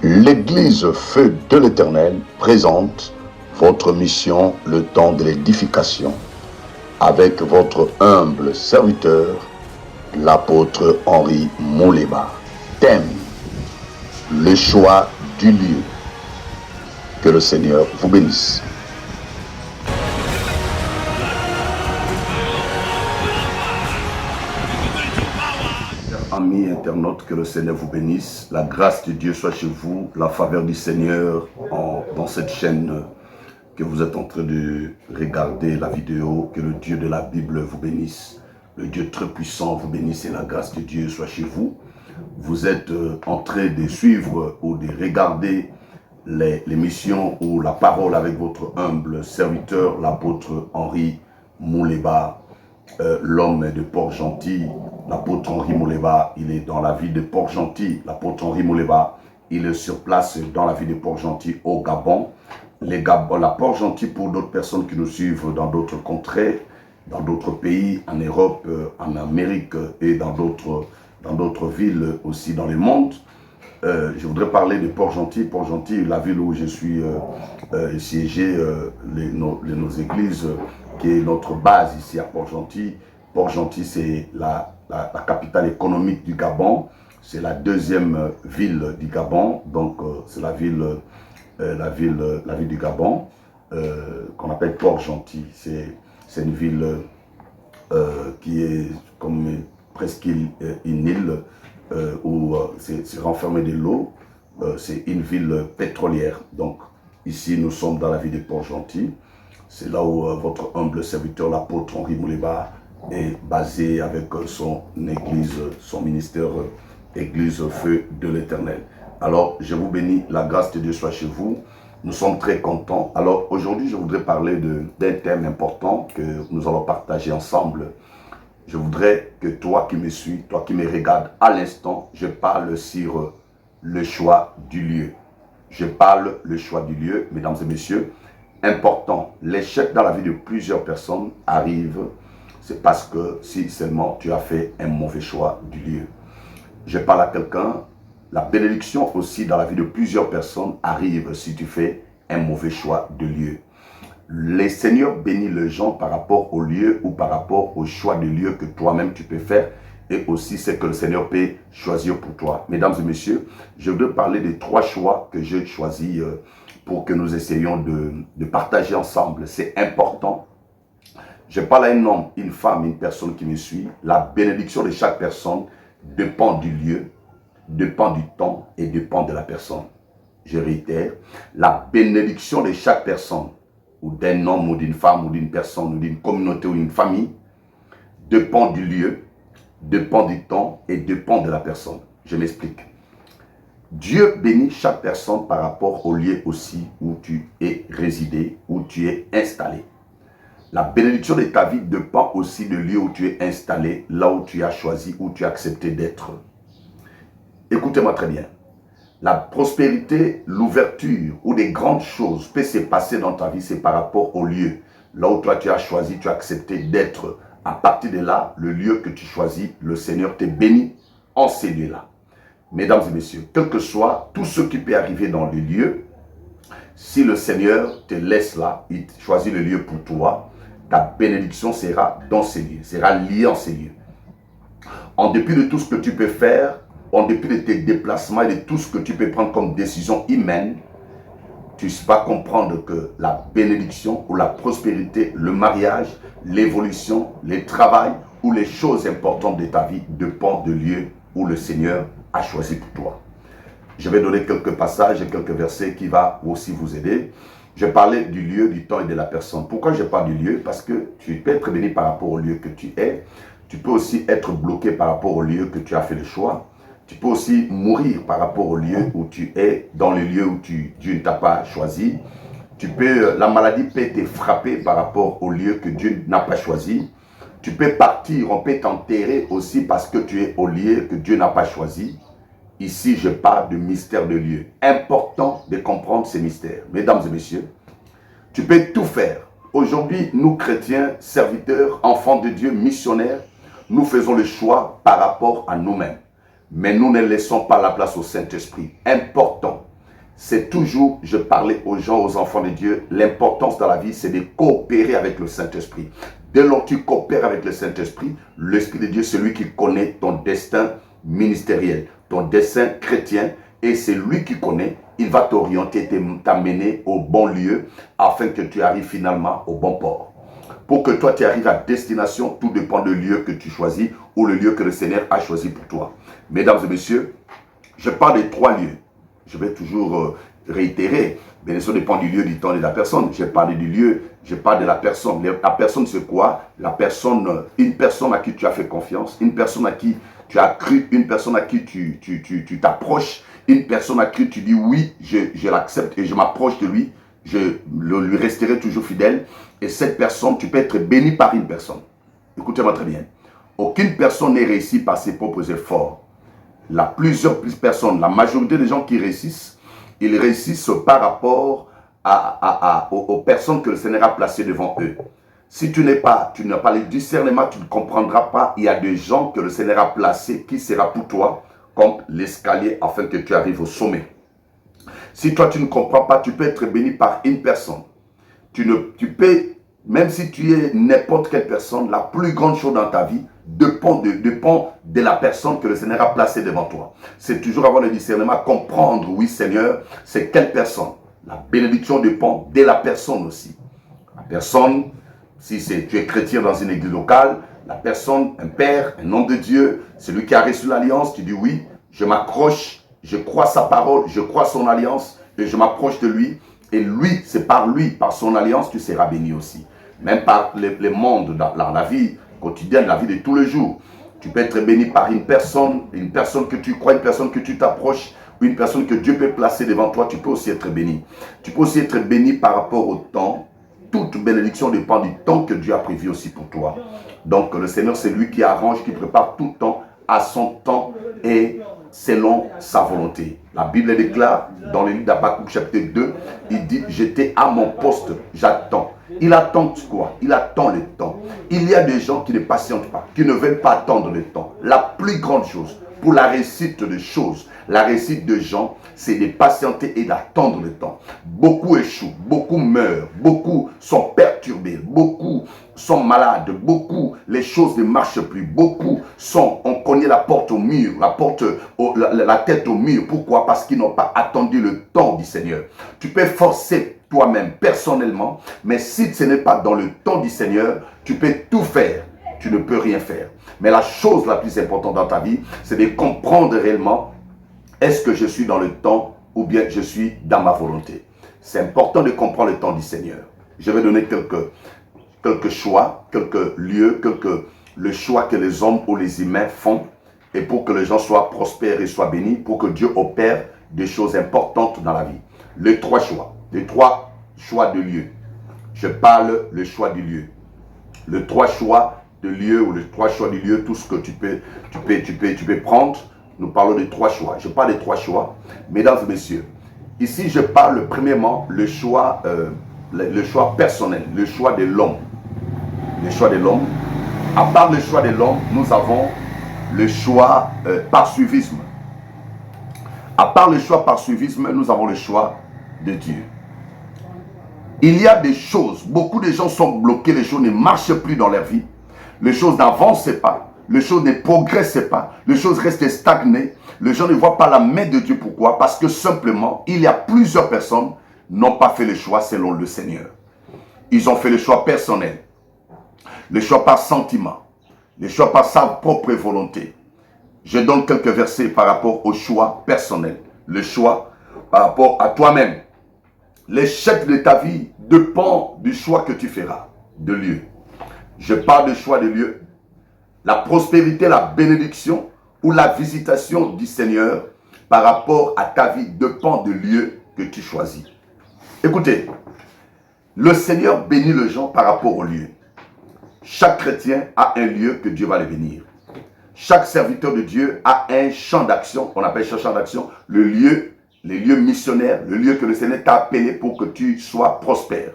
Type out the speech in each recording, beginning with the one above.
L'Église Feu de l'Éternel présente votre mission, le temps de l'édification, avec votre humble serviteur, l'apôtre Henri Mouleba. Thème: le choix du lieu. Que le Seigneur vous bénisse. Amis internautes, que le Seigneur vous bénisse. La grâce de Dieu soit chez vous, la faveur du Seigneur dans cette chaîne que vous êtes en train de regarder la vidéo. Que le Dieu de la Bible vous bénisse. Le Dieu très puissant vous bénisse et la grâce de Dieu soit chez vous. Vous êtes en train de suivre ou de regarder l'émission ou la parole avec votre humble serviteur, l'apôtre Henri Mouleba, l'homme de Port-Gentil. L'apôtre Henri Mouleba, il est dans la ville de Port-Gentil. L'apôtre Henri Mouleba, il est sur place dans la ville de Port-Gentil au Gabon. La Port-Gentil, pour d'autres personnes qui nous suivent dans d'autres contrées, dans d'autres pays, en Europe, en Amérique et dans d'autres villes aussi dans le monde. Je voudrais parler de Port-Gentil. Port-Gentil, la ville où je suis siégé, nos églises, qui est notre base ici à Port-Gentil. Port-Gentil, c'est la capitale économique du Gabon. C'est la deuxième ville du Gabon. Donc, c'est la ville du Gabon qu'on appelle Port-Gentil. C'est une ville qui est comme presque une île où c'est renfermé de l'eau. C'est une ville pétrolière. Donc, ici, nous sommes dans la ville de Port-Gentil. C'est là où votre humble serviteur, l'apôtre Henri Mouleba, est basé avec son église, son ministère, Église Feu de l'Éternel. Alors, je vous bénis, la grâce de Dieu soit chez vous. Nous sommes très contents. Alors, aujourd'hui, je voudrais parler d'un thème important que nous allons partager ensemble. Je voudrais que toi qui me suis, toi qui me regardes à l'instant, je parle sur le choix du lieu. Je parle le choix du lieu, mesdames et messieurs. Important, l'échec dans la vie de plusieurs personnes arrive, c'est parce que si seulement tu as fait un mauvais choix du lieu. Je parle à quelqu'un, la bénédiction aussi dans la vie de plusieurs personnes arrive si tu fais un mauvais choix de lieu. Le Seigneur bénit les gens par rapport au lieu ou par rapport au choix de lieu que toi-même tu peux faire et aussi ce que le Seigneur peut choisir pour toi. Mesdames et messieurs, je voudrais parler des 3 choix que j'ai choisis pour que nous essayions de partager ensemble. C'est important. Je parle à un homme, une femme, une personne qui me suit. La bénédiction de chaque personne dépend du lieu, dépend du temps et dépend de la personne. Je réitère, la bénédiction de chaque personne, ou d'un homme, ou d'une femme, ou d'une personne, ou d'une communauté, ou d'une famille, dépend du lieu, dépend du temps et dépend de la personne. Je m'explique. Dieu bénit chaque personne par rapport au lieu aussi où tu es résidé, où tu es installé. La bénédiction de ta vie dépend aussi du lieu où tu es installé, là où tu as choisi, où tu as accepté d'être. Écoutez-moi très bien. La prospérité, l'ouverture ou des grandes choses peut se passer dans ta vie, c'est par rapport au lieu. Là où toi tu as choisi, tu as accepté d'être. À partir de là, le lieu que tu choisis, le Seigneur te bénit en ces lieux-là. Mesdames et messieurs, quel que soit tout ce qui peut arriver dans le lieu, si le Seigneur te laisse là, il choisit le lieu pour toi, ta bénédiction sera dans ces lieux, sera liée en ces lieux. En dépit de tout ce que tu peux faire, en dépit de tes déplacements et de tout ce que tu peux prendre comme décision humaine, tu vas comprendre que la bénédiction ou la prospérité, le mariage, l'évolution, le travail ou les choses importantes de ta vie dépendent du lieu où le Seigneur a choisi pour toi. Je vais donner quelques passages et quelques versets qui vont aussi vous aider. Je parlais du lieu, du temps et de la personne. Pourquoi je parle du lieu? Parce que tu peux être béni par rapport au lieu que tu es. Tu peux aussi être bloqué par rapport au lieu que tu as fait le choix. Tu peux aussi mourir par rapport au lieu où tu es, dans le lieu où Dieu ne t'a pas choisi. La maladie peut te frapper par rapport au lieu que Dieu n'a pas choisi. Tu peux partir, on peut t'enterrer aussi parce que tu es au lieu que Dieu n'a pas choisi. Ici, je parle de mystère de lieu. Important de comprendre ces mystères. Mesdames et messieurs, tu peux tout faire. Aujourd'hui, nous chrétiens, serviteurs, enfants de Dieu, missionnaires, nous faisons le choix par rapport à nous-mêmes. Mais nous ne laissons pas la place au Saint-Esprit. Important. c'est toujours, je parlais aux gens, aux enfants de Dieu, l'importance dans la vie, c'est de coopérer avec le Saint-Esprit. Dès lors que tu coopères avec le Saint-Esprit, l'Esprit de Dieu, c'est lui qui connaît ton destin ministériel, ton destin chrétien, et c'est lui qui connaît, il va t'orienter, t'amener au bon lieu, afin que tu arrives finalement au bon port. Pour que toi, tu arrives à destination, tout dépend du lieu que tu choisis, ou le lieu que le Seigneur a choisi pour toi. Mesdames et messieurs, je parle de 3 lieux. Je vais toujours réitérer. Bien sûr, dépend du lieu, du temps et de la personne. Je parle du lieu, je parle de la personne. La personne, c'est quoi? La personne, une personne à qui tu as fait confiance, une personne à qui tu as cru, une personne à qui tu t'approches, une personne à qui tu dis oui, je l'accepte et je m'approche de lui, je lui resterai toujours fidèle. Et cette personne, tu peux être béni par une personne. Écoutez-moi très bien. Aucune personne n'est réussie par ses propres efforts. Plusieurs personnes, la majorité des gens qui réussissent, ils réussissent par rapport aux personnes que le Seigneur a placées devant eux. Si tu n'as pas le discernement, tu ne comprendras pas. Il y a des gens que le Seigneur a placés qui sera pour toi comme l'escalier afin que tu arrives au sommet. Si toi tu ne comprends pas, tu peux être béni par une personne. Tu peux, même si tu es n'importe quelle personne, la plus grande chose dans ta vie dépend de la personne que le Seigneur a placée devant toi. C'est toujours avoir le discernement, comprendre, oui Seigneur, c'est quelle personne. La bénédiction dépend de la personne aussi. La personne, si tu es chrétien dans une église locale, la personne, un père, un homme de Dieu, celui qui a reçu l'alliance, tu dis oui, je m'accroche, je crois sa parole, je crois son alliance et je m'approche de lui. Et lui, c'est par lui, par son alliance, tu seras béni aussi. Même par les mondes, dans la vie quotidienne, la vie de tous les jours. Tu peux être béni par une personne que tu crois, une personne que tu t'approches, ou une personne que Dieu peut placer devant toi, tu peux aussi être béni. Tu peux aussi être béni par rapport au temps. Toute bénédiction dépend du temps que Dieu a prévu aussi pour toi. Donc le Seigneur, c'est lui qui arrange, qui prépare tout le temps à son temps et selon sa volonté. La Bible déclare dans le livre d'Habakkuk chapitre 2, il dit, j'étais à mon poste, j'attends. Il attend quoi? Il attend le temps. Il y a des gens qui ne patientent pas, qui ne veulent pas attendre le temps. La plus grande chose pour la réussite des choses, la réussite de gens, c'est de patienter et d'attendre le temps. Beaucoup échouent, beaucoup meurent, beaucoup sont perturbés, beaucoup sont malades, beaucoup, les choses ne marchent plus, beaucoup on cogne la porte au mur, la tête au mur. Pourquoi? Parce qu'ils n'ont pas attendu le temps du Seigneur. Tu peux forcer toi-même, personnellement, mais si ce n'est pas dans le temps du Seigneur, tu peux tout faire, tu ne peux rien faire. Mais la chose la plus importante dans ta vie, c'est de comprendre réellement, est-ce que je suis dans le temps ou bien je suis dans ma volonté? C'est important de comprendre le temps du Seigneur. Je vais donner quelques choix, quelques lieux, le choix que les hommes ou les humains font, et pour que les gens soient prospères et soient bénis, pour que Dieu opère des choses importantes dans la vie. Les 3 choix, les 3 choix de lieu. Je parle le choix du lieu. Le 3 choix de lieu ou les 3 choix du lieu, tout ce que tu peux prendre. Nous parlons de 3 choix. Je parle de 3 choix. Mesdames et messieurs, ici je parle premièrement le choix personnel, le choix de l'homme. Le choix de l'homme. À part le choix de l'homme, nous avons le choix par suivisme. À part le choix par suivisme, nous avons le choix de Dieu. Il y a des choses, beaucoup de gens sont bloqués, les choses ne marchent plus dans leur vie. Les choses n'avancent pas, les choses ne progressent pas, les choses restent stagnées. Les gens ne voient pas la main de Dieu. Pourquoi? Parce que simplement, il y a plusieurs personnes qui n'ont pas fait le choix selon le Seigneur. Ils ont fait le choix personnel, le choix par sentiment, le choix par sa propre volonté. Je donne quelques versets par rapport au choix personnel, le choix par rapport à toi-même. L'échec de ta vie dépend du choix que tu feras, de lieu. Je parle de choix de lieu. La prospérité, la bénédiction ou la visitation du Seigneur par rapport à ta vie dépend du lieu que tu choisis. Écoutez, le Seigneur bénit les gens par rapport au lieu. Chaque chrétien a un lieu que Dieu va le bénir. Chaque serviteur de Dieu a un champ d'action, on appelle champ d'action, les lieux missionnaires, le lieu que le Seigneur t'a appelé pour que tu sois prospère,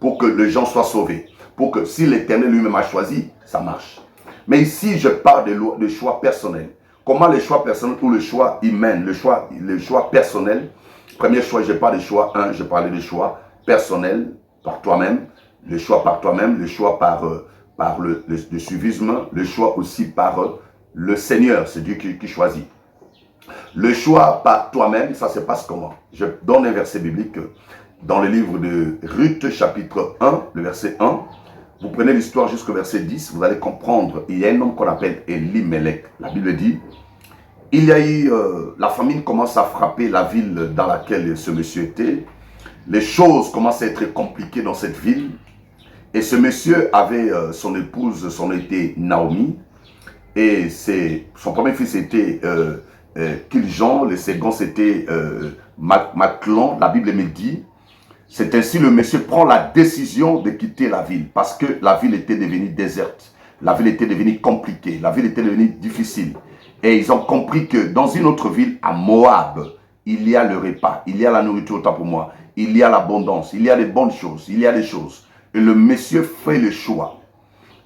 pour que les gens soient sauvés, pour que si l'Éternel lui-même a choisi, ça marche. Mais ici, je parle de choix personnels. Comment le choix personnel ou le choix humain, le choix personnel Premier choix, je n'ai pas de choix. Un, je parlais de choix personnel, par toi-même. Le choix par toi-même, le choix par le suivisme, le choix aussi par le Seigneur, c'est Dieu qui choisit. Le choix par toi-même, ça se passe comment? Je donne un verset biblique dans le livre de Ruth, chapitre 1, le verset 1. Vous prenez l'histoire jusqu'au verset 10, vous allez comprendre. Il y a un homme qu'on appelle Elimelech. La Bible dit, il y a eu, la famine commence à frapper la ville dans laquelle ce monsieur était. Les choses commencent à être compliquées dans cette ville. Et ce monsieur avait son épouse, son était Naomi. Et son premier fils était Kiljon, le second c'était Maclon. La Bible me dit, c'est ainsi le monsieur prend la décision de quitter la ville parce que la ville était devenue déserte. La ville était devenue compliquée, la ville était devenue difficile. Et ils ont compris que dans une autre ville, à Moab, il y a le repas, il y a la nourriture, autant pour moi, il y a l'abondance, il y a les bonnes choses, il y a des choses. Et le monsieur fait le choix.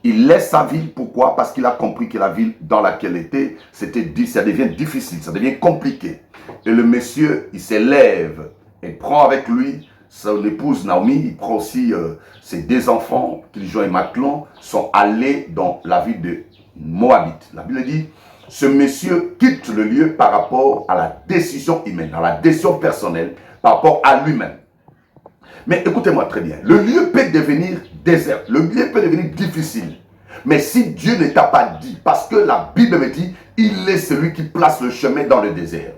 Il laisse sa ville, pourquoi? Parce qu'il a compris que la ville dans laquelle il était, ça devient difficile, ça devient compliqué. Et le monsieur, il s'élève et prend avec lui son épouse Naomi, il prend aussi ses deux enfants, Kiljon et Maclon, sont allés dans la ville de Moabite. La Bible dit, ce monsieur quitte le lieu par rapport à la décision humaine, à la décision personnelle, par rapport à lui-même. Mais écoutez-moi très bien, le lieu peut devenir désert, le lieu peut devenir difficile. Mais si Dieu ne t'a pas dit, parce que la Bible me dit, il est celui qui place le chemin dans le désert.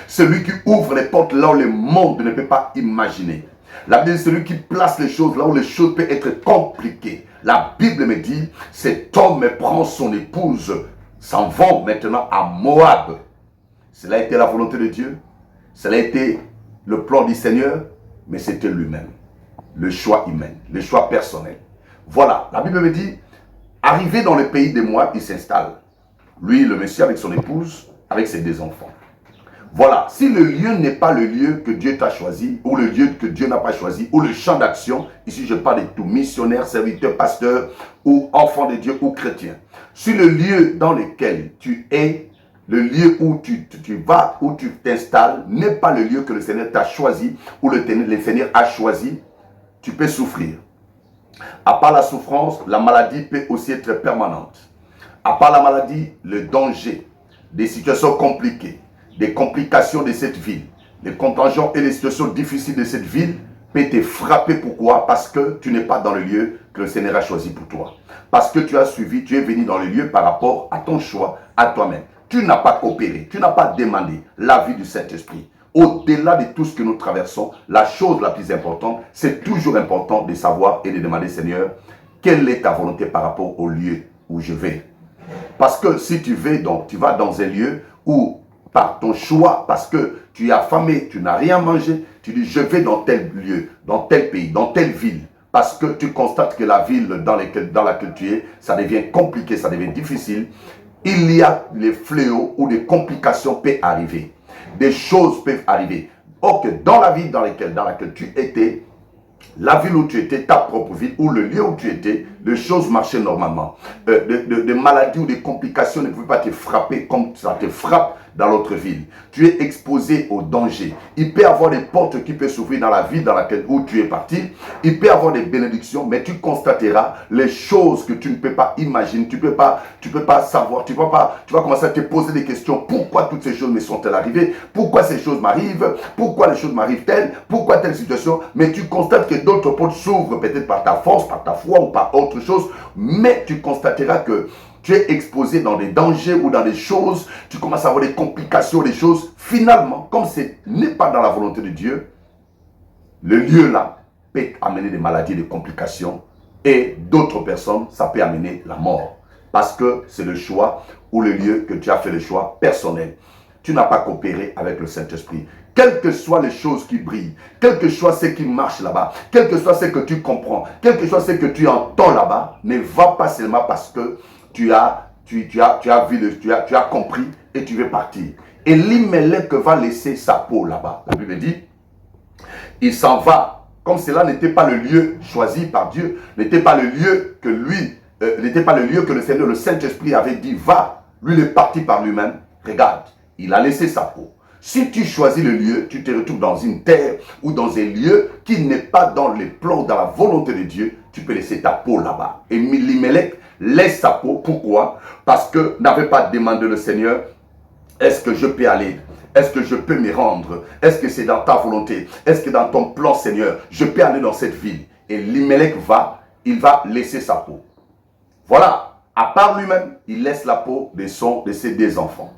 Celui qui ouvre les portes là où le monde ne peut pas imaginer. La Bible dit, celui qui place les choses là où les choses peuvent être compliquées. La Bible me dit, cet homme prend son épouse, s'en vont maintenant à Moab. Cela a été la volonté de Dieu. Cela a été le plan du Seigneur. Mais c'était lui-même, le choix humain, le choix personnel. Voilà, la Bible me dit, arrivé dans le pays de Moab, il s'installe. Lui, le monsieur avec son épouse, avec ses deux enfants. Voilà, si le lieu n'est pas le lieu que Dieu t'a choisi, ou le lieu que Dieu n'a pas choisi, ou le champ d'action, ici je parle de tout missionnaire, serviteur, pasteur, ou enfant de Dieu, ou chrétien. Si le lieu dans lequel tu es, le lieu où tu vas, où tu t'installes, n'est pas le lieu que le Seigneur t'a choisi, ou le Seigneur a choisi, tu peux souffrir. À part la souffrance, la maladie peut aussi être permanente. À part la maladie, le danger, des situations compliquées, des complications de cette ville, les contingents et les situations difficiles de cette ville peut te frapper. Pourquoi? Parce que tu n'es pas dans le lieu que le Seigneur a choisi pour toi. Parce que tu as suivi, tu es venu dans le lieu par rapport à ton choix, à toi-même. Tu n'as pas coopéré, tu n'as pas demandé l'avis du Saint-Esprit. Au-delà de tout ce que nous traversons, la chose la plus importante, c'est toujours important de savoir et de demander, Seigneur, quelle est ta volonté par rapport au lieu où je vais. Parce que si tu vas dans un lieu où, par ton choix, parce que tu es affamé, tu n'as rien mangé, tu dis, je vais dans tel lieu, dans tel pays, dans telle ville, parce que tu constates que la ville dans laquelle tu es, ça devient compliqué, ça devient difficile. Il y a les fléaux ou des complications peuvent arriver. Des choses peuvent arriver. Or que dans la ville dans laquelle tu étais, la ville où tu étais, ta propre ville, ou le lieu où tu étais, les choses marchaient normalement. Des maladies ou des complications ne pouvaient pas te frapper comme ça te frappe dans l'autre ville. Tu es exposé au danger. Il peut y avoir des portes qui peuvent s'ouvrir dans la ville où tu es parti. Il peut y avoir des bénédictions, mais tu constateras les choses que tu ne peux pas imaginer. Tu peux pas savoir. Tu vas commencer à te poser des questions. Pourquoi toutes ces choses me sont-elles arrivées? Pourquoi ces choses m'arrivent? Pourquoi les choses m'arrivent-elles? Pourquoi telle situation? Mais tu constates que d'autres portes s'ouvrent peut-être par ta force, par ta foi ou par autre chose. Mais tu constateras que tu es exposé dans des dangers ou dans des choses, tu commences à avoir des complications, des choses. Finalement, comme ce n'est pas dans la volonté de Dieu, le lieu là peut amener des maladies, des complications, et d'autres personnes, ça peut amener la mort. Parce que c'est le choix ou le lieu que tu as fait le choix personnel. Tu n'as pas coopéré avec le Saint-Esprit. Quelles que soient les choses qui brillent, quel que soit ce qui marche là-bas, quel que soit ce que tu comprends, quel que soit ce que tu entends là-bas, ne va pas seulement parce que tu as compris et tu veux partir. Et Elimelech va laisser sa peau là-bas. La Bible dit, il s'en va. Comme cela n'était pas le lieu choisi par Dieu, n'était pas le lieu que le Seigneur, le Saint-Esprit avait dit, va. Lui, il est parti par lui-même. Regarde, il a laissé sa peau. Si tu choisis le lieu, tu te retrouves dans une terre ou dans un lieu qui n'est pas dans les plans, dans la volonté de Dieu, tu peux laisser ta peau là-bas. Et Elimelech laisse sa peau. Pourquoi? Parce que n'avait pas demandé le Seigneur, est-ce que je peux aller? Est-ce que je peux me rendre? Est-ce que c'est dans ta volonté? Est-ce que dans ton plan, Seigneur, je peux aller dans cette ville? Et Elimelech il va laisser sa peau. Voilà. À part lui-même, il laisse la peau de ses deux enfants,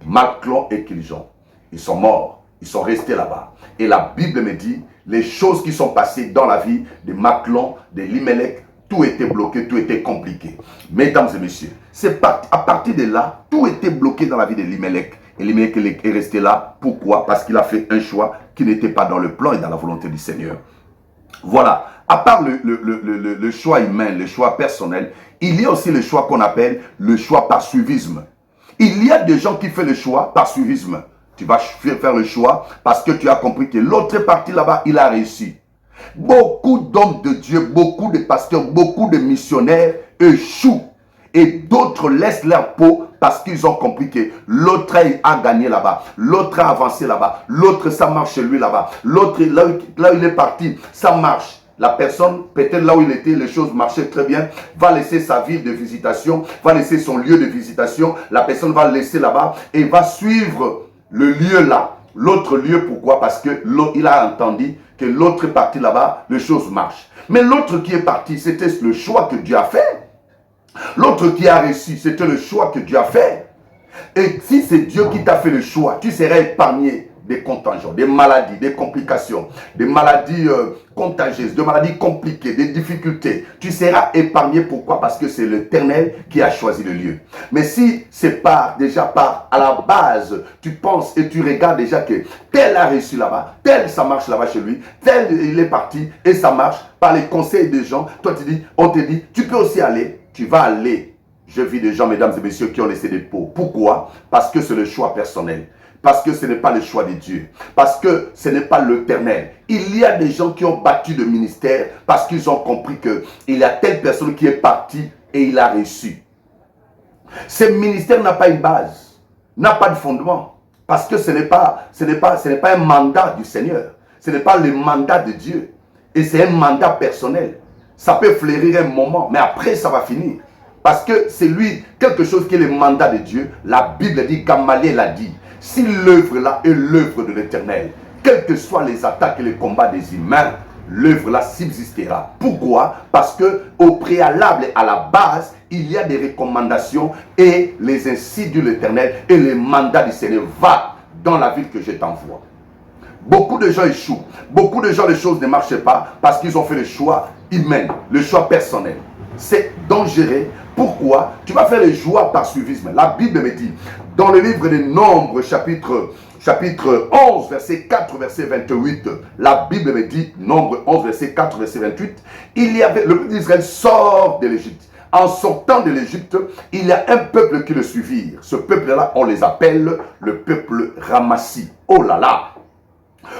Machlon et Kiljon. Ils sont morts, ils sont restés là-bas. Et la Bible me dit, les choses qui sont passées dans la vie de Machlon, de Elimelech, tout était bloqué, tout était compliqué. Mesdames et messieurs, c'est à partir de là, tout était bloqué dans la vie de Elimelech. Elimelech est resté là. Pourquoi? Parce qu'il a fait un choix qui n'était pas dans le plan et dans la volonté du Seigneur. Voilà. À part le choix humain, le choix personnel, il y a aussi le choix qu'on appelle le choix par suivisme. Il y a des gens qui font le choix par suivisme. Tu vas faire le choix parce que tu as compris que l'autre partie là-bas, il a réussi. Beaucoup d'hommes de Dieu, beaucoup de pasteurs, beaucoup de missionnaires échouent. Et d'autres laissent leur peau parce qu'ils ont compris que l'autre a gagné là-bas. L'autre a avancé là-bas. L'autre, ça marche chez lui là-bas. L'autre, là où il est parti, ça marche. La personne, peut-être là où il était, les choses marchaient très bien, va laisser sa ville de visitation, va laisser son lieu de visitation. La personne va le laisser là-bas et va suivre le lieu là. L'autre lieu, pourquoi? Parce qu'il a entendu que l'autre est parti là-bas, les choses marchent. Mais l'autre qui est parti, c'était le choix que Dieu a fait. L'autre qui a réussi, c'était le choix que Dieu a fait. Et si c'est Dieu qui t'a fait le choix, tu seras épargné des contingents, des maladies, des complications, des maladies contagieuses, des maladies compliquées, des difficultés. Tu seras épargné. Pourquoi? Parce que c'est l'Éternel qui a choisi le lieu. Mais si c'est déjà à la base, tu penses et tu regardes déjà que tel a réussi là-bas, tel ça marche là-bas chez lui, tel il est parti et ça marche par les conseils des gens. Toi tu dis, on te dit, tu peux aussi aller, tu vas aller. Je vis des gens, mesdames et messieurs, qui ont laissé des peaux. Pourquoi? Parce que c'est le choix personnel. Parce que ce n'est pas le choix de Dieu. Parce que ce n'est pas l'Éternel. Il y a des gens qui ont battu le ministère parce qu'ils ont compris qu'il y a telle personne qui est partie et il a réussi. Ce ministère n'a pas une base, n'a pas de fondement. Parce que ce n'est pas un mandat du Seigneur. Ce n'est pas le mandat de Dieu. Et c'est un mandat personnel. Ça peut fleurir un moment, mais après ça va finir. Parce que c'est lui, quelque chose qui est le mandat de Dieu. La Bible dit, Gamaliel l'a dit. Si l'œuvre là est l'œuvre de l'Éternel, quelles que soient les attaques et les combats des humains, l'œuvre là subsistera. Pourquoi? Parce que au préalable et à la base, il y a des recommandations et les insides de l'Éternel et les mandats du Seigneur. Va dans la ville que je t'envoie. Beaucoup de gens échouent. Beaucoup de gens, les choses ne marchent pas parce qu'ils ont fait le choix humain, le choix personnel. C'est dangereux. Pourquoi? Tu vas faire le choix par suivisme. La Bible me dit, dans le livre des Nombres, chapitre 11, verset 4, verset 28, la Bible me dit, Nombre 11, verset 4, verset 28, le peuple d'Israël sort de l'Égypte. En sortant de l'Égypte, il y a un peuple qui le suivit. Ce peuple-là, on les appelle le peuple Ramassi. Oh là là!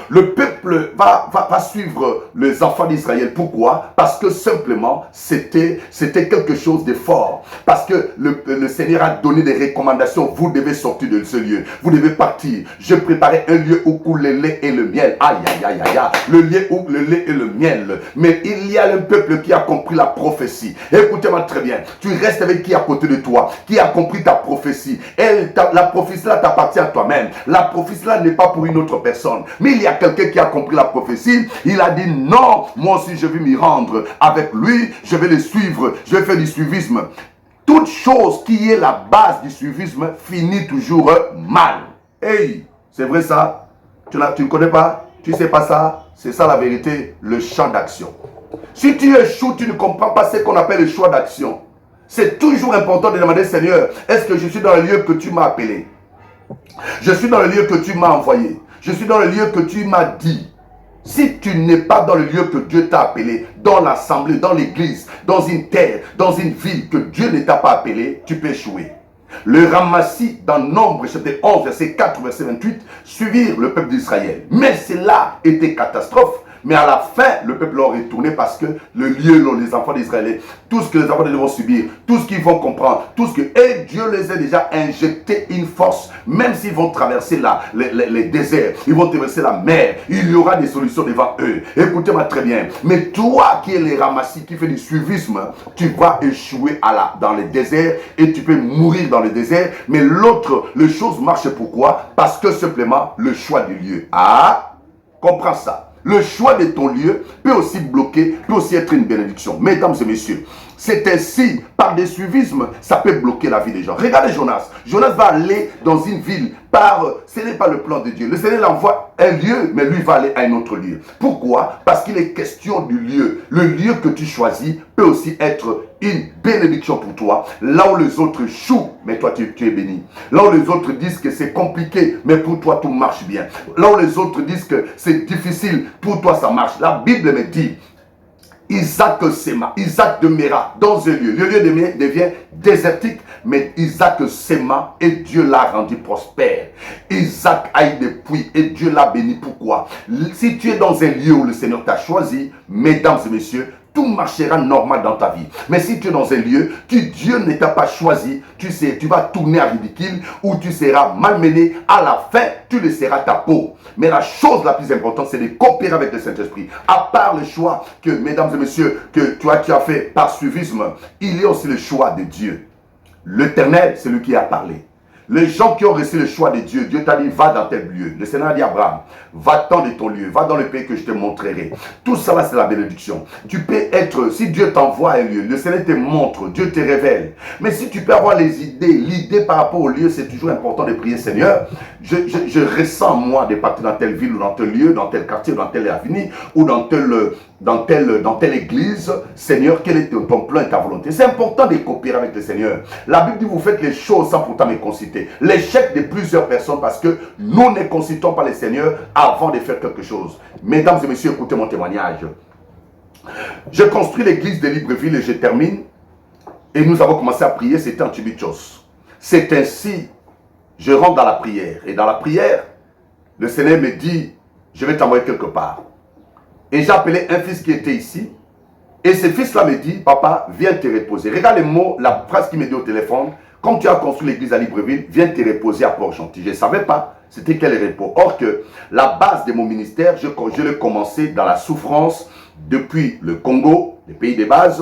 Le peuple va suivre les enfants d'Israël. Pourquoi? Parce que simplement, c'était quelque chose de fort. Parce que le Seigneur a donné des recommandations. Vous devez sortir de ce lieu. Vous devez partir. Je préparais un lieu où coule le lait et le miel. Aïe, aïe, aïe, aïe, aïe. Le lieu où le lait et le miel. Mais il y a un peuple qui a compris la prophétie. Écoutez-moi très bien. Tu restes avec qui à côté de toi, qui a compris ta prophétie. La prophétie là t'appartient à toi-même. La prophétie là n'est pas pour une autre personne. Mais il y a quelqu'un qui a compris la prophétie. Il a dit non, moi aussi je vais m'y rendre avec lui, je vais le suivre, je vais faire du suivisme. Toute chose qui est la base du suivisme finit toujours mal. Hey, c'est vrai ça? Tu ne connais pas? Tu ne sais pas ça? C'est ça la vérité, le champ d'action. Si tu échoues, tu ne comprends pas ce qu'on appelle le choix d'action. C'est toujours important de demander, Seigneur, est-ce que je suis dans le lieu que tu m'as appelé? Je suis dans le lieu que tu m'as envoyé. Je suis dans le lieu que tu m'as dit. Si tu n'es pas dans le lieu que Dieu t'a appelé, dans l'assemblée, dans l'église, dans une terre, dans une ville que Dieu ne t'a pas appelé, tu peux échouer. Le Ramassi, dans Nombre, chapitre 11, verset 4, verset 28, suivirent le peuple d'Israël. Mais cela était catastrophe Mais à la fin, le peuple leur retourné parce que le lieu, les enfants d'Israël, tout ce que les enfants d'Israël vont subir, tout ce qu'ils vont comprendre, tout ce que... Et Dieu les a déjà injecté une force, même s'ils vont traverser les déserts, ils vont traverser la mer, il y aura des solutions devant eux. Écoutez-moi très bien. Mais toi qui es les ramassis, qui fais du suivisme, tu vas échouer dans les déserts et tu peux mourir dans le désert. Mais l'autre, les choses marchent pourquoi? Parce que simplement, le choix du lieu. Ah, comprends ça. Le choix de ton lieu peut aussi bloquer, peut aussi être une bénédiction. Mesdames et messieurs, c'est ainsi, par des suivismes, ça peut bloquer la vie des gens. Regardez Jonas. Jonas va aller dans une ville ce n'est pas le plan de Dieu. Le Seigneur l'envoie un lieu, mais lui va aller à un autre lieu. Pourquoi? Parce qu'il est question du lieu. Le lieu que tu choisis peut aussi être une bénédiction pour toi. Là où les autres échouent, mais toi tu es béni. Là où les autres disent que c'est compliqué, mais pour toi tout marche bien. Là où les autres disent que c'est difficile, pour toi ça marche. La Bible me dit, Isaac demeura dans un lieu. Le lieu devient désertique, mais Isaac sema et Dieu l'a rendu prospère. Isaac a eu des puits et Dieu l'a béni. Pourquoi? Si tu es dans un lieu où le Seigneur t'a choisi, mesdames et messieurs, tout marchera normal dans ta vie. Mais si tu es dans un lieu que Dieu ne t'a pas choisi, tu vas tourner à ridicule ou tu seras malmené. À la fin, tu laisseras ta peau. Mais la chose la plus importante, c'est de coopérer avec le Saint-Esprit. À part le choix que, mesdames et messieurs, que tu as fait par suivisme, il y a aussi le choix de Dieu. L'Éternel, c'est lui qui a parlé. Les gens qui ont reçu le choix de Dieu, Dieu t'a dit, va dans tel lieu. Le Seigneur a dit à Abraham, va-t'en de ton lieu, va dans le pays que je te montrerai. Tout ça là, c'est la bénédiction. Tu peux être, si Dieu t'envoie à un lieu, le Seigneur te montre, Dieu te révèle. Mais si tu peux avoir les idées, l'idée par rapport au lieu, c'est toujours important de prier, Seigneur. Je ressens moi de partir dans telle ville ou dans tel lieu, dans tel quartier, dans telle avenue ou dans telle église. Seigneur, quel est ton plan et ta volonté? C'est important de coopérer avec le Seigneur. La Bible dit, vous faites les choses sans pourtant me consulter. L'échec de plusieurs personnes parce que nous ne consultons pas le Seigneur avant de faire quelque chose. Mesdames et messieurs, écoutez mon témoignage. Je construis l'église de Libreville et je termine. Et nous avons commencé à prier, c'était en Tibichos. C'est ainsi, je rentre dans la prière. Et dans la prière, le Seigneur me dit, je vais t'envoyer quelque part. Et j'ai appelé un fils qui était ici. Et ce fils-là me dit, papa, viens te reposer. Regarde les mots, la phrase qu'il me dit au téléphone. Comme tu as construit l'église à Libreville, viens te reposer à Port-Gentil. Je ne savais pas c'était quel repos. Or que la base de mon ministère, je l'ai commencé dans la souffrance depuis le Congo, le pays des bases.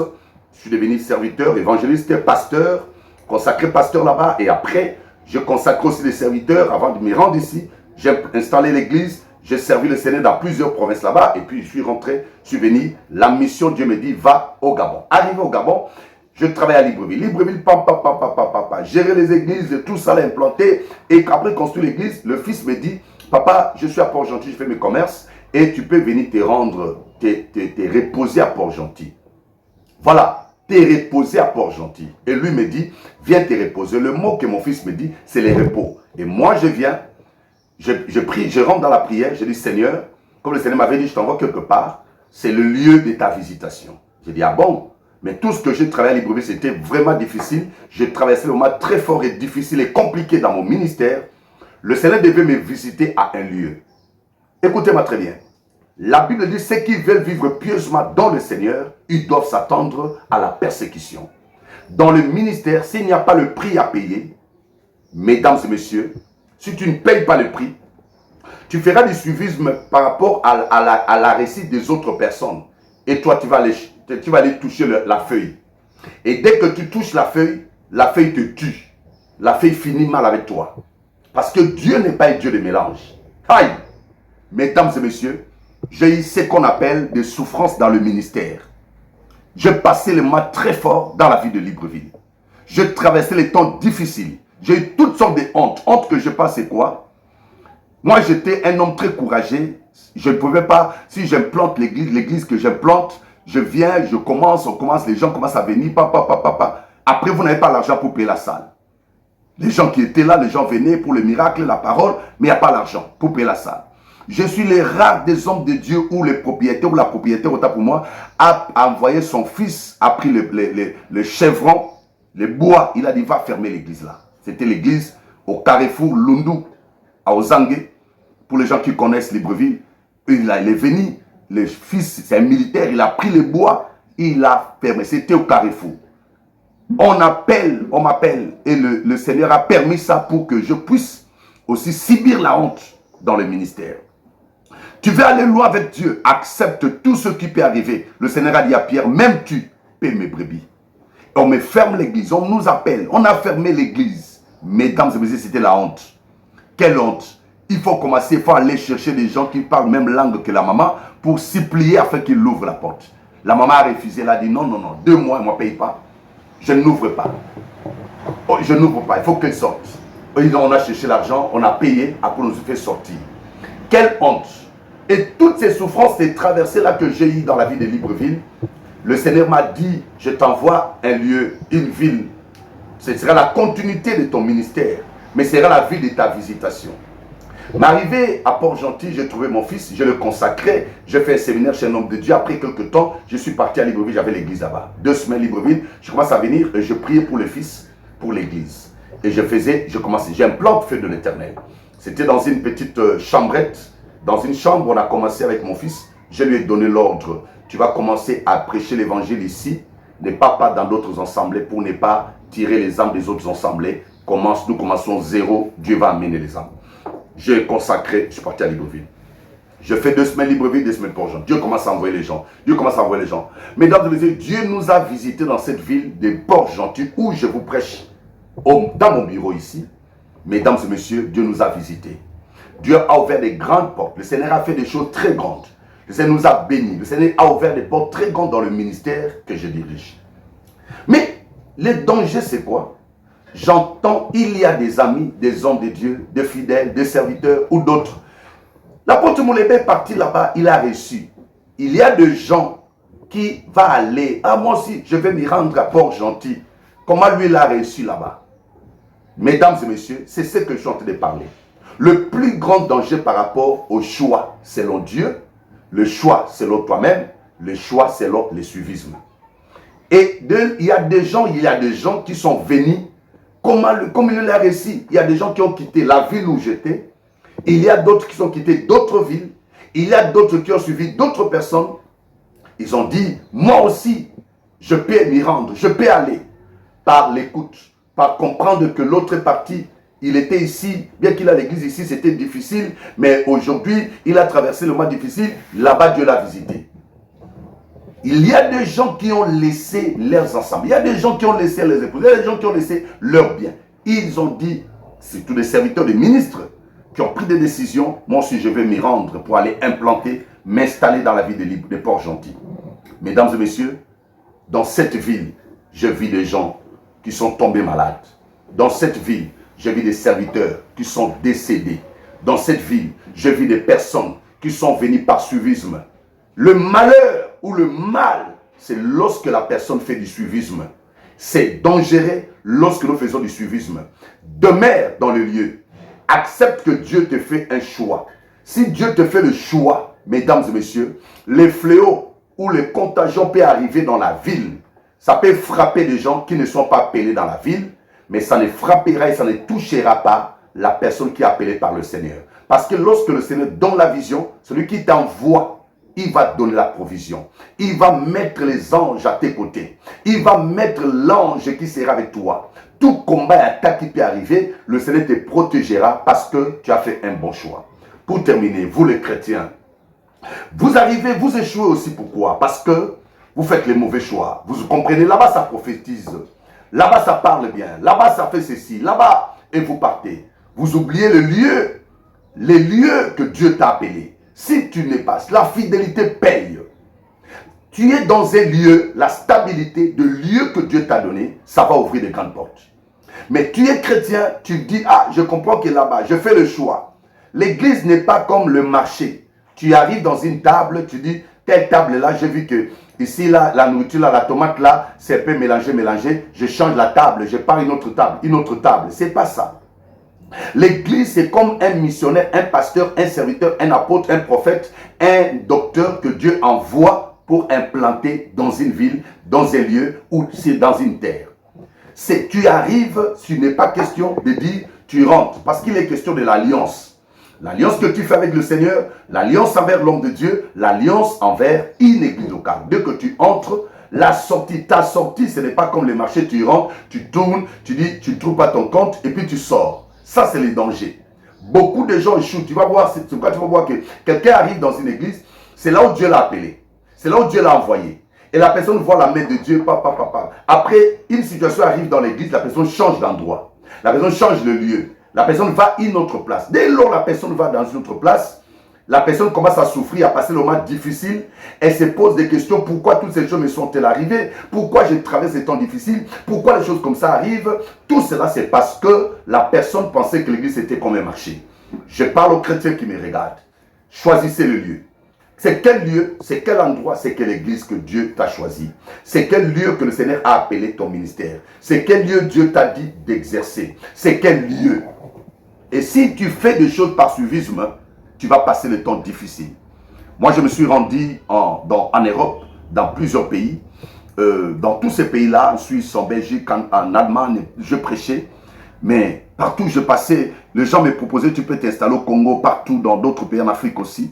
Je suis devenu serviteur, évangéliste, pasteur, consacré pasteur là-bas. Et après, je consacre aussi des serviteurs avant de me rendre ici. J'ai installé l'église. J'ai servi le Seigneur dans plusieurs provinces là-bas. Et puis, je suis rentré, je suis venu. La mission, Dieu me dit, va au Gabon. Arrivé au Gabon, je travaille à Libreville. Libreville, papa. Gérer les églises, tout ça, l'implanter. Et après construire l'église, le fils me dit, papa, je suis à Port-Gentil, je fais mes commerces. Et tu peux venir te rendre, te reposer à Port-Gentil. Voilà, te reposer à Port-Gentil. Et lui me dit, viens te reposer. Le mot que mon fils me dit, c'est le repos. Et moi, je viens. Je prie, je rentre dans la prière, je dis Seigneur, comme le Seigneur m'avait dit, je t'envoie quelque part, c'est le lieu de ta visitation. J'ai dit, ah bon? Mais tout ce que j'ai travaillé à Libreville, c'était vraiment difficile. J'ai traversé des moments très forts et difficiles et compliqués dans mon ministère. Le Seigneur devait me visiter à un lieu. Écoutez-moi très bien. La Bible dit, ceux qui veulent vivre pieusement dans le Seigneur, ils doivent s'attendre à la persécution. Dans le ministère, s'il n'y a pas le prix à payer, mesdames et messieurs, si tu ne payes pas le prix, tu feras du suivisme par rapport à la réussite des autres personnes. Et toi, tu vas aller toucher la feuille. Et dès que tu touches la feuille te tue. La feuille finit mal avec toi. Parce que Dieu n'est pas un Dieu de mélange. Aïe! Mesdames et messieurs, j'ai eu ce qu'on appelle des souffrances dans le ministère. J'ai passé les mois très forts dans la vie de Libreville. J'ai traversé les temps difficiles. J'ai eu toutes sortes de hontes. Honte que je passe, c'est quoi? Moi, j'étais un homme très courageux. Je ne pouvais pas, si j'implante l'église que j'implante, je viens, on commence, les gens commencent à venir, papa. Après, vous n'avez pas l'argent pour payer la salle. Les gens qui étaient là, les gens venaient pour le miracle, la parole, mais il n'y a pas l'argent pour payer la salle. Je suis les rares des hommes de Dieu où le propriétaire ou la propriétaire, autant pour moi, a envoyé son fils, a pris le chevron, le bois, il a dit, va fermer l'église là. C'était l'église au Carrefour Lundu, à Ozangue. Pour les gens qui connaissent Libreville, il est venu le fils, c'est un militaire, il a pris le bois, il a fermé. C'était au Carrefour. On m'appelle, et le Seigneur a permis ça pour que je puisse aussi subir la honte dans le ministère. Tu veux aller loin avec Dieu, accepte tout ce qui peut arriver. Le Seigneur a dit à Pierre, même tu paies mes brebis. On me ferme l'église, on nous appelle, on a fermé l'église. Mesdames et messieurs, c'était la honte. Quelle honte! Il faut commencer, il faut aller chercher des gens qui parlent même langue que la maman pour s'y plier afin qu'il ouvre la porte. La maman a refusé, elle a dit non, non, non, 2 mois, elle ne me paye pas. Je n'ouvre pas. Oh, je n'ouvre pas, il faut qu'elle sorte. On a cherché l'argent, on a payé, après on nous fait sortir. Quelle honte! Et toutes ces souffrances, ces traversées-là que j'ai eues dans la vie de Libreville, le Seigneur m'a dit, je t'envoie un lieu, une ville. Ce sera la continuité de ton ministère, mais ce sera la ville de ta visitation. M'arrivé à Port-Gentil, j'ai trouvé mon fils, je le consacrais, j'ai fait un séminaire chez un homme de Dieu. Après quelques temps, je suis parti à Libreville, j'avais l'église là-bas. 2 semaines Libreville, je commence à venir et je priais pour le fils, pour l'église. Et j'ai un plan de feu de l'Éternel. C'était dans une petite chambrette, dans une chambre, on a commencé avec mon fils. Je lui ai donné l'ordre, tu vas commencer à prêcher l'évangile ici, ne pas dans d'autres assemblées pour ne pas tirer les âmes des autres assemblées. Nous commençons 0, Dieu va amener les âmes. J'ai consacré, je suis parti à Libreville. Je fais 2 semaines Libreville, 2 semaines Port-Gentil. Dieu commence à envoyer les gens. Dieu commence à envoyer les gens. Mesdames et messieurs, Dieu nous a visités dans cette ville de Port-Gentil où je vous prêche dans mon bureau ici. Mesdames et messieurs, Dieu nous a visités. Dieu a ouvert des grandes portes. Le Seigneur a fait des choses très grandes. Le Seigneur nous a bénis. Le Seigneur a ouvert des portes très grandes dans le ministère que je dirige. Mais le danger, c'est quoi? J'entends, il y a des amis, des hommes de Dieu, des fidèles, des serviteurs ou d'autres. L'apôtre Moulébé est parti là-bas, il a reçu. Il y a des gens qui vont aller. Ah, moi aussi, je vais m'y rendre à Port-Gentil. Comment lui, il a reçu là-bas? Mesdames et messieurs, c'est ce que je suis en train de parler. Le plus grand danger par rapport au choix selon Dieu, le choix selon toi-même, le choix selon le suivisme. Et il y a des gens qui sont venus, comme il l'a réussi. Il y a des gens qui ont quitté la ville où j'étais. Il y a d'autres qui ont quitté d'autres villes. Il y a d'autres qui ont suivi d'autres personnes. Ils ont dit, moi aussi, je peux m'y rendre, je peux aller. Par l'écoute, par comprendre que l'autre est parti. Il était ici, bien qu'il a l'église ici, c'était difficile. Mais aujourd'hui, il a traversé le mois difficile. Là-bas, Dieu l'a visité. Il y a des gens qui ont laissé leurs ensembles. Il y a des gens qui ont laissé les épouses. Il y a des gens qui ont laissé leurs biens. Ils ont dit, c'est tous les serviteurs des ministres qui ont pris des décisions. Moi aussi, je vais m'y rendre pour aller implanter, m'installer dans la ville de Port-Gentil. Mesdames et messieurs, dans cette ville, je vis des gens qui sont tombés malades. Dans cette ville, je vis des serviteurs qui sont décédés. Dans cette ville, je vis des personnes qui sont venues par suivisme. Le malheur ou le mal, c'est lorsque la personne fait du suivisme. C'est dangereux lorsque nous faisons du suivisme. Demeure dans le lieu. Accepte que Dieu te fait un choix. Si Dieu te fait le choix, mesdames et messieurs, les fléaux ou les contagions peuvent arriver dans la ville. Ça peut frapper des gens qui ne sont pas appelés dans la ville, mais ça ne frappera et ça ne touchera pas la personne qui est appelée par le Seigneur. Parce que lorsque le Seigneur donne la vision, celui qui t'envoie, il va te donner la provision. Il va mettre les anges à tes côtés. Il va mettre l'ange qui sera avec toi. Tout combat et attaque qui peut arriver, le Seigneur te protégera parce que tu as fait un bon choix. Pour terminer, vous les chrétiens, vous arrivez, vous échouez aussi. Pourquoi? Parce que vous faites les mauvais choix. Vous comprenez, là-bas ça prophétise. Là-bas ça parle bien. Là-bas ça fait ceci. Là-bas, et vous partez. Vous oubliez les lieux que Dieu t'a appelés. Si tu n'es pas, la fidélité paye. Tu es dans un lieu, la stabilité de lieu que Dieu t'a donné, ça va ouvrir des grandes portes. Mais tu es chrétien, tu dis, ah, je comprends que là-bas, je fais le choix. L'église n'est pas comme le marché. Tu arrives dans une table, tu dis, telle table là, j'ai vu que ici, là, la nourriture, là, la tomate là, c'est un peu mélangé, je change la table, je pars une autre table. C'est pas ça. L'église, c'est comme un missionnaire, un pasteur, un serviteur, un apôtre, un prophète, un docteur que Dieu envoie pour implanter dans une ville, dans un lieu ou c'est dans une terre. Tu arrives, ce n'est pas question de dire tu rentres, parce qu'il est question de l'alliance. L'alliance que tu fais avec le Seigneur, l'alliance envers l'homme de Dieu, l'alliance envers une église locale. Dès que tu entres, la sortie, ta sortie, ce n'est pas comme les marchés, tu rentres, tu tournes, tu dis, tu ne trouves pas ton compte et puis tu sors. Ça, c'est les dangers. Beaucoup de gens échouent. Tu vas voir, c'est pourquoi tu vas voir que quelqu'un arrive dans une église, c'est là où Dieu l'a appelé. C'est là où Dieu l'a envoyé. Et la personne voit la main de Dieu, papa. Après, une situation arrive dans l'église, la personne change d'endroit. La personne change de lieu. La personne va à une autre place. Dès lors la personne va dans une autre place, la personne commence à souffrir, à passer le moment difficile. Elle se pose des questions. Pourquoi toutes ces choses me sont-elles arrivées? Pourquoi j'ai traversé ces temps difficiles? Pourquoi les choses comme ça arrivent? Tout cela, c'est parce que la personne pensait que l'église était comme un marché. Je parle aux chrétiens qui me regardent. Choisissez le lieu. C'est quel lieu, c'est quel endroit, c'est quelle église que Dieu t'a choisi. C'est quel lieu que le Seigneur a appelé ton ministère. C'est quel lieu Dieu t'a dit d'exercer. C'est quel lieu. Et si tu fais des choses par suivisme, tu vas passer le temps difficile. Moi, je me suis rendu en Europe, dans plusieurs pays. Dans tous ces pays-là, en Suisse, en Belgique, en Allemagne, je prêchais. Mais partout où je passais, les gens me proposaient, tu peux t'installer au Congo, partout, dans d'autres pays, en Afrique aussi.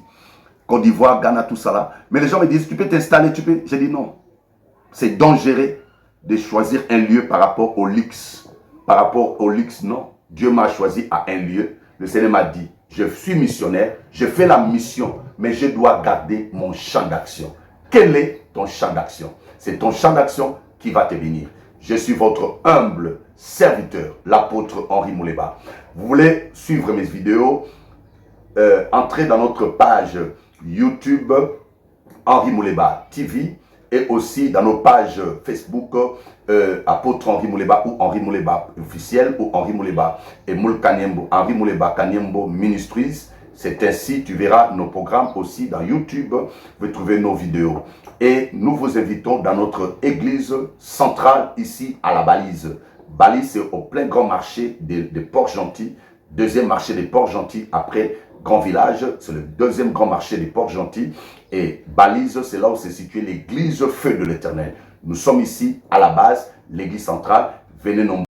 Côte d'Ivoire, Ghana, tout ça là. Mais les gens me disent, tu peux t'installer, tu peux. J'ai dit non. C'est dangereux de choisir un lieu par rapport au luxe. Par rapport au luxe, non. Dieu m'a choisi à un lieu. Le Seigneur m'a dit, je suis missionnaire, je fais la mission, mais je dois garder mon champ d'action. Quel est ton champ d'action? C'est ton champ d'action qui va te bénir. Je suis votre humble serviteur, l'apôtre Henri Mouleba. Vous voulez suivre mes vidéos? Entrez dans notre page YouTube Henri Mouleba TV et aussi dans nos pages Facebook apôtre Henri Mouleba ou Henri Mouleba officiel ou Henri Mouleba et Moul Kanyembo, Henri Mouleba Kanyembo Ministries. C'est ainsi, tu verras nos programmes aussi dans YouTube, vous pouvez trouver nos vidéos. Et nous vous invitons dans notre église centrale ici à la Balise. Balise, c'est au plein grand marché des Port-Gentil, deuxième marché des Port-Gentil après Grand Village, c'est le deuxième grand marché des Port-Gentil. Et Balise, c'est là où s'est située l'église Feu de l'Éternel. Nous sommes ici à la base, l'église centrale. Venez nombreux.